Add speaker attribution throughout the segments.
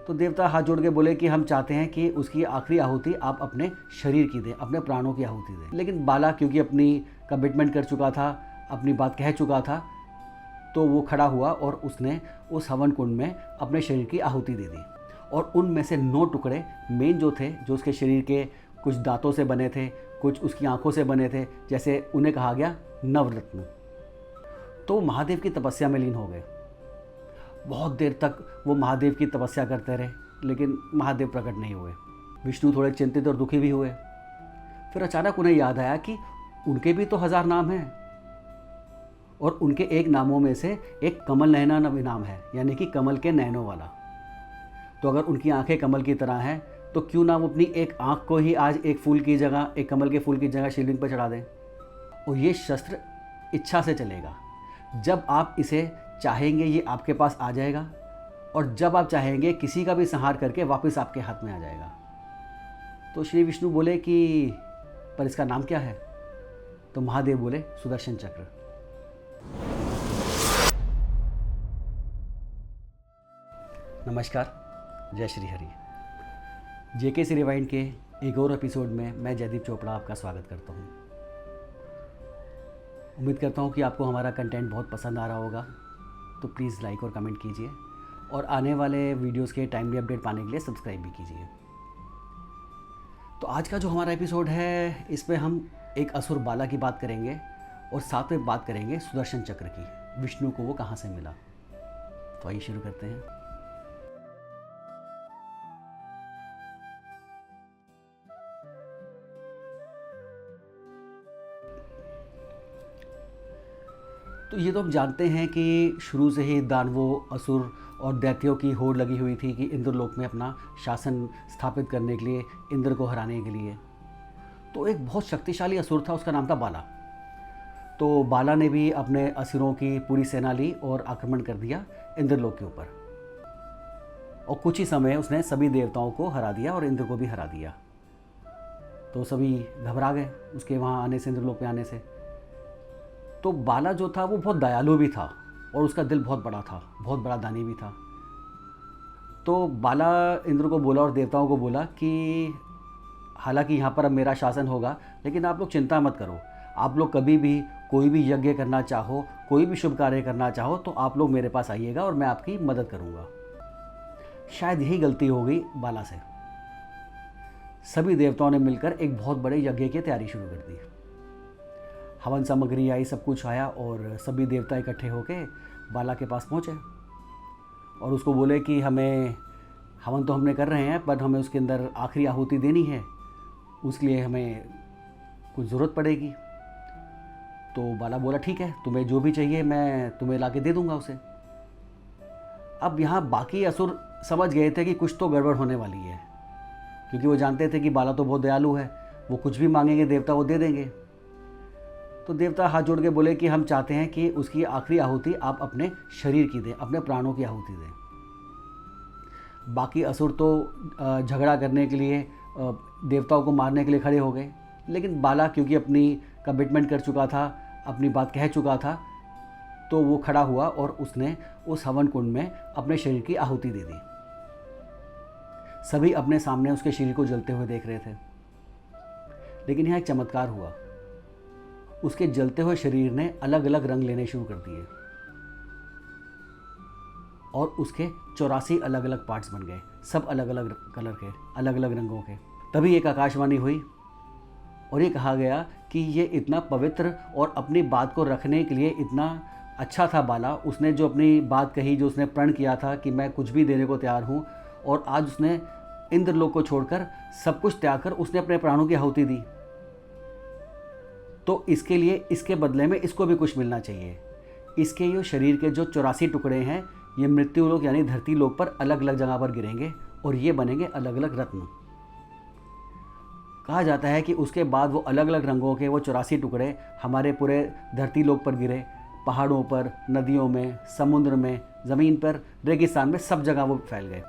Speaker 1: तो देवता हाथ जोड़ के बोले कि हम चाहते हैं कि उसकी आखिरी आहुति आप अपने शरीर की दें, अपने प्राणों की आहुति दें। लेकिन बाला क्योंकि अपनी कमिटमेंट कर चुका था, अपनी बात कह चुका था, तो वो खड़ा हुआ और उसने उस हवन कुंड में अपने शरीर की आहुति दे दी। और उनमें से 9 टुकड़े मेन जो थे, जो उसके शरीर के कुछ दांतों से बने थे, कुछ उसकी आंखों से बने थे, जैसे उन्हें कहा गया नवरत्न, तो महादेव की तपस्या में लीन हो गए। बहुत देर तक वो महादेव की तपस्या करते रहे, लेकिन महादेव प्रकट नहीं हुए। विष्णु थोड़े चिंतित और दुखी भी हुए। फिर अचानक उन्हें याद आया कि उनके भी तो 1000 नाम हैं और उनके एक नामों में से एक कमल नयना नाम है, यानी कि कमल के नयनों वाला। तो अगर उनकी आंखें कमल की तरह हैं, तो क्यों ना वो अपनी एक आंख को ही आज एक फूल की जगह, एक कमल के फूल की जगह शिवलिंग पर चढ़ा दें। और ये शस्त्र इच्छा से चलेगा। जब आप इसे चाहेंगे ये आपके पास आ जाएगा, और जब आप चाहेंगे किसी का भी संहार करके वापस आपके हाथ में आ जाएगा। तो श्री विष्णु बोले कि पर इसका नाम क्या है? तो महादेव बोले सुदर्शन चक्र। नमस्कार, जय श्री हरि। जेके सी रिवाइंड के एक और एपिसोड में मैं जयदीप चोपड़ा आपका स्वागत करता हूँ। उम्मीद करता हूँ कि आपको हमारा कंटेंट बहुत पसंद आ रहा होगा, तो प्लीज़ लाइक और कमेंट कीजिए और आने वाले वीडियोस के टाइमली अपडेट पाने के लिए सब्सक्राइब भी कीजिए। तो आज का जो हमारा एपिसोड है, इसमें हम एक असुर बाला की बात करेंगे और साथ में बात करेंगे सुदर्शन चक्र की, विष्णु को वो कहाँ से मिला। तो आइए शुरू करते हैं। तो ये तो हम जानते हैं कि शुरू से ही दानवों, असुर और दैत्यों की होड़ लगी हुई थी कि इंद्रलोक में अपना शासन स्थापित करने के लिए, इंद्र को हराने के लिए। तो एक बहुत शक्तिशाली असुर था, उसका नाम था बाला। तो बाला ने भी अपने असुरों की पूरी सेना ली और आक्रमण कर दिया इंद्रलोक के ऊपर। और कुछ ही समय उसने सभी देवताओं को हरा दिया और इंद्र को भी हरा दिया। तो सभी घबरा गए उसके वहाँ आने से, इंद्रलोक में आने से। तो बाला जो था वो बहुत दयालु भी था और उसका दिल बहुत बड़ा था, बहुत बड़ा दानी भी था। तो बाला इंद्र को बोला और देवताओं को बोला कि हालांकि यहाँ पर अब मेरा शासन होगा, लेकिन आप लोग चिंता मत करो। आप लोग कभी भी कोई भी यज्ञ करना चाहो, कोई भी शुभ कार्य करना चाहो, तो आप लोग मेरे पास आइएगा और मैं आपकी मदद करूँगा। शायद यही गलती हो गई बाला से। सभी देवताओं ने मिलकर एक बहुत बड़े यज्ञ की तैयारी शुरू कर दी। हवन सामग्री आई, सब कुछ आया और सभी देवता इकट्ठे होके बाला के पास पहुँचे और उसको बोले कि हमें हवन तो हमने कर रहे हैं, पर हमें उसके अंदर आखिरी आहुति देनी है, उसके लिए हमें कुछ ज़रूरत पड़ेगी। तो बाला बोला ठीक है, तुम्हें जो भी चाहिए मैं तुम्हें ला के दे दूँगा उसे। अब यहाँ बाकी असुर समझ गए थे कि कुछ तो गड़बड़ होने वाली है, क्योंकि वो जानते थे कि बाला तो बहुत दयालु है, वो कुछ भी मांगेंगे देवता वो दे देंगे। तो देवता हाथ जोड़ के बोले कि हम चाहते हैं कि उसकी आखिरी आहुति आप अपने शरीर की दें, अपने प्राणों की आहुति दें। बाकी असुर तो झगड़ा करने के लिए, देवताओं को मारने के लिए खड़े हो गए, लेकिन बाला क्योंकि अपनी कमिटमेंट कर चुका था, अपनी बात कह चुका था, तो वो खड़ा हुआ और उसने उस हवन कुंड में अपने शरीर की आहुति दे दी। सभी अपने सामने उसके शरीर को जलते हुए देख रहे थे, लेकिन यहाँ एक चमत्कार हुआ। उसके जलते हुए शरीर ने अलग अलग रंग लेने शुरू कर दिए और उसके 84 अलग अलग पार्ट्स बन गए, सब अलग अलग कलर के, अलग अलग रंगों के। तभी एक आकाशवाणी हुई और ये कहा गया कि ये इतना पवित्र और अपनी बात को रखने के लिए इतना अच्छा था बाला। उसने जो अपनी बात कही, जो उसने प्रण किया था कि मैं कुछ भी देने को तैयार हूँ, और आज उसने इंद्रलोक को छोड़कर सब कुछ त्याग कर उसने अपने प्राणों की आहुति दी। तो इसके लिए, इसके बदले में इसको भी कुछ मिलना चाहिए। इसके ये शरीर के जो 84 टुकड़े हैं, ये मृत्यु लोक यानी धरती लोक पर अलग अलग जगह पर गिरेंगे और ये बनेंगे अलग अलग रत्न। कहा जाता है कि उसके बाद वो अलग अलग रंगों के वो 84 टुकड़े हमारे पूरे धरती लोक पर गिरे, पहाड़ों पर, नदियों में, समुद्र में, ज़मीन पर, रेगिस्तान में, सब जगह वो फैल गए।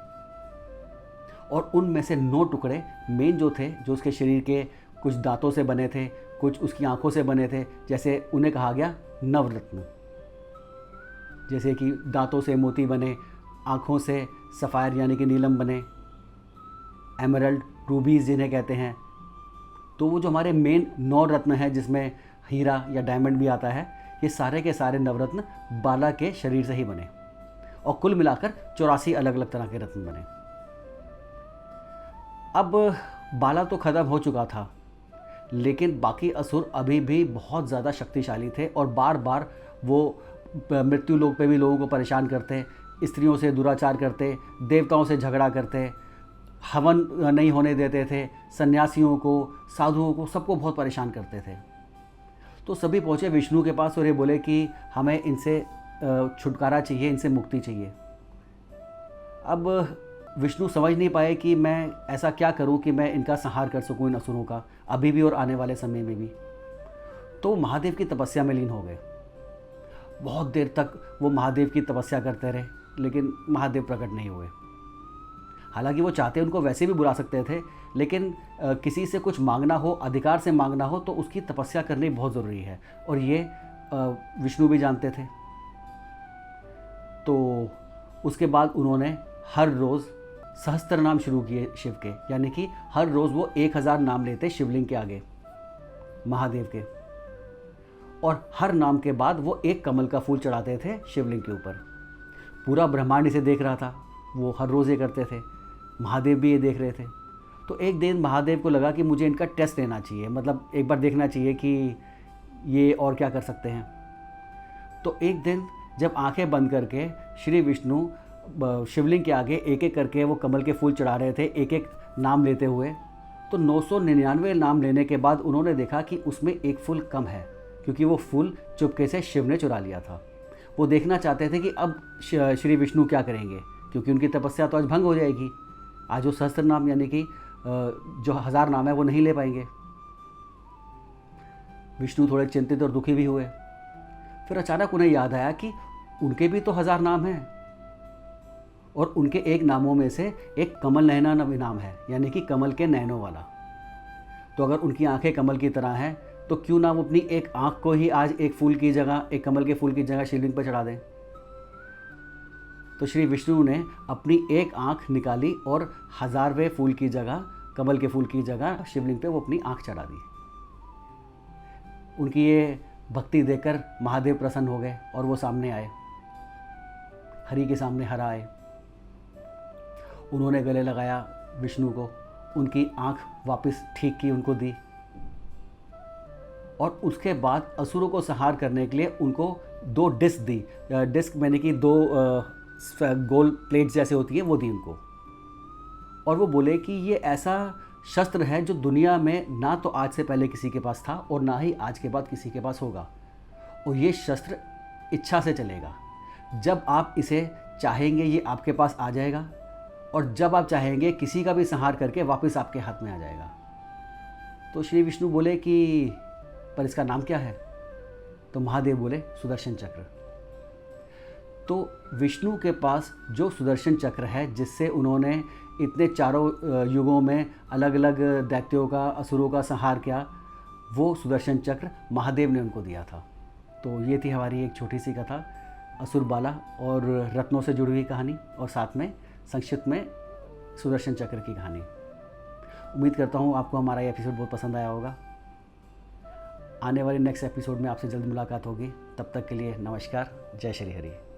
Speaker 1: और उनमें से 9 टुकड़े मेन जो थे, जो उसके शरीर के कुछ दांतों से बने थे, कुछ उसकी आंखों से बने थे, जैसे उन्हें कहा गया नवरत्न। जैसे कि दांतों से मोती बने, आँखों से सफ़ायर यानी कि नीलम बने, एमरल्ड, रूबीज़ जिन्हें कहते हैं। तो वो जो हमारे मेन 9 रत्न हैं जिसमें हीरा या डायमंड भी आता है, ये सारे के सारे नवरत्न बाला के शरीर से ही बने और कुल मिलाकर 84 अलग अलग तरह के रत्न बने। अब बाला तो ख़त्म हो चुका था, लेकिन बाकी असुर अभी भी बहुत ज़्यादा शक्तिशाली थे और बार बार वो मृत्यु लोक पे भी लोगों को परेशान करते, स्त्रियों से दुराचार करते, देवताओं से झगड़ा करते, हवन नहीं होने देते थे, सन्यासियों को, साधुओं को, सबको बहुत परेशान करते थे। तो सभी पहुँचे विष्णु के पास और ये बोले कि हमें इनसे छुटकारा चाहिए, इनसे मुक्ति चाहिए। अब विष्णु समझ नहीं पाए कि मैं ऐसा क्या करूं कि मैं इनका संहार कर सकूं, इन असुरों का, अभी भी और आने वाले समय में भी। तो महादेव की तपस्या में लीन हो गए। बहुत देर तक वो महादेव की तपस्या करते रहे, लेकिन महादेव प्रकट नहीं हुए। हालांकि वो चाहते उनको वैसे भी बुला सकते थे, लेकिन किसी से कुछ मांगना हो, अधिकार से मांगना हो, तो उसकी तपस्या करनी बहुत ज़रूरी है और ये विष्णु भी जानते थे। तो उसके बाद उन्होंने हर रोज़ सहस्त्र नाम शुरू किए शिव के, यानी कि हर रोज़ वो 1000 नाम लेते शिवलिंग के आगे, महादेव के, और हर नाम के बाद वो एक कमल का फूल चढ़ाते थे शिवलिंग के ऊपर। पूरा ब्रह्मांड इसे देख रहा था, वो हर रोज़ ये करते थे, महादेव भी ये देख रहे थे। तो एक दिन महादेव को लगा कि मुझे इनका टेस्ट लेना चाहिए, मतलब एक बार देखना चाहिए कि ये और क्या कर सकते हैं। तो एक दिन जब आंखें बंद करके श्री विष्णु शिवलिंग के आगे एक एक करके वो कमल के फूल चढ़ा रहे थे, एक एक नाम लेते हुए, तो 999 नाम लेने के बाद उन्होंने देखा कि उसमें एक फूल कम है, क्योंकि वो फूल चुपके से शिव ने चुरा लिया था। वो देखना चाहते थे कि अब श्री विष्णु क्या करेंगे, क्योंकि उनकी तपस्या तो आज भंग हो जाएगी। आज वो सहस्त्र नाम यानी कि जो 1000 नाम है वो नहीं ले पाएंगे। विष्णु थोड़े चिंतित और दुखी भी हुए। फिर अचानक उन्हें याद आया कि उनके भी तो 1000 नाम हैं और उनके एक नामों में से एक कमल नयना भी नाम है, यानी कि कमल के नयनों वाला। तो अगर उनकी आंखें कमल की तरह हैं, तो क्यों ना वो अपनी एक आंख को ही आज एक फूल की जगह, एक कमल के फूल की जगह शिवलिंग पर चढ़ा दें। तो श्री विष्णु ने अपनी एक आंख निकाली और 1000वें फूल की जगह, कमल के फूल की जगह शिवलिंग पे वो अपनी आंख चढ़ा दी। उनकी ये भक्ति देखकर महादेव प्रसन्न हो गए और वो सामने आए, हरि के सामने हरा आए। उन्होंने गले लगाया विष्णु को, उनकी आंख वापस ठीक की, उनको दी, और उसके बाद असुरों को संहार करने के लिए उनको 2 डिस्क दी। डिस्क मैंने कि 2 गोल प्लेट्स जैसे होती हैं, वो दी उनको। और वो बोले कि ये ऐसा शस्त्र है जो दुनिया में ना तो आज से पहले किसी के पास था और ना ही आज के बाद किसी के पास होगा, और ये शस्त्र इच्छा से चलेगा। जब आप इसे चाहेंगे ये आपके पास आ जाएगा, और जब आप चाहेंगे किसी का भी संहार करके वापस आपके हाथ में आ जाएगा। तो श्री विष्णु बोले कि पर इसका नाम क्या है? तो महादेव बोले सुदर्शन चक्र। तो विष्णु के पास जो सुदर्शन चक्र है, जिससे उन्होंने इतने चारों युगों में अलग अलग दैत्यों का, असुरों का संहार किया, वो सुदर्शन चक्र महादेव ने उनको दिया था। तो ये थी हमारी एक छोटी सी कथा, असुर बाला और रत्नों से जुड़ी हुई कहानी, और साथ में संक्षिप्त में सुदर्शन चक्र की कहानी। उम्मीद करता हूँ आपको हमारा ये एपिसोड बहुत पसंद आया होगा। आने वाले नेक्स्ट एपिसोड में आपसे जल्द मुलाकात होगी। तब तक के लिए नमस्कार। जय श्री हरि।